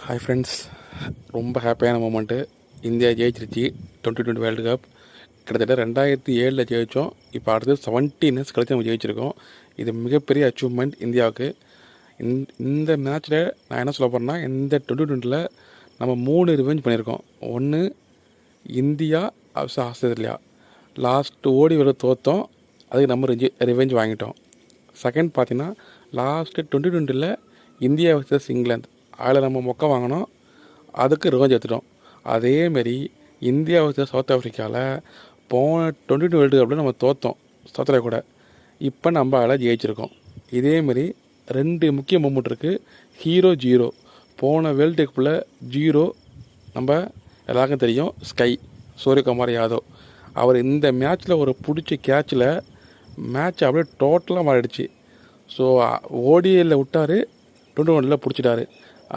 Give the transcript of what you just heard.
Hi friends, ரொம்ப ஹாப்பியான moment. India ஜெயிச்சிருச்சு 2020 வேர்ல்டு கப். கிட்டத்தட்ட 2007 ஜெயித்தோம். இப்போ அடுத்து 17 இயர்ஸ் கழிச்சு நம்ம ஜெயிச்சிருக்கோம். இது மிகப்பெரிய அச்சீவ்மெண்ட் இந்தியாவுக்கு. இந்த மேட்ச்சில் நான் என்ன சொல்ல போகிறேன்னா, இந்த 2020 நம்ம 3 ரிவெஞ்ச் பண்ணியிருக்கோம். ஒன்று இந்தியா ஆஸ்திரேலியா, லாஸ்ட் ஓடி வர தோற்றோம், அதுக்கு நம்ம ரிவெஞ்ச் வாங்கிட்டோம். செகண்ட் பார்த்தீங்கன்னா, லாஸ்ட்டு 2020 இந்தியா வர்சஸ் இங்கிலாந்து, அதில் நம்ம மொக்க வாங்கினோம், அதுக்கு ரிவெஞ்ச் எடுத்துட்டோம். அதேமாரி இந்தியா வர்சஸ் சவுத் ஆஃப்ரிக்காவில் போன 2022 வேர்ல்டு கப்பில் நம்ம தோற்றோம், சவுத்தில் கூட. இப்போ நம்ம அதில் ஜெயிச்சிருக்கோம். இதேமாரி 2 முக்கிய மூமெண்ட் இருக்குது. Hero zero. போன வேர்ல்டு கப்பில் ஜீரோ நம்ம எல்லாருக்கும் தெரியும், ஸ்கை சூரியகுமார் யாதவ். அவர் இந்த மேட்ச்சில் ஒரு பிடிச்ச கேட்சில் மேட்ச் அப்படியே டோட்டலாக மாறிடுச்சு. ஸோ ஓடியில் விட்டார், 21 பிடிச்சிட்டாரு.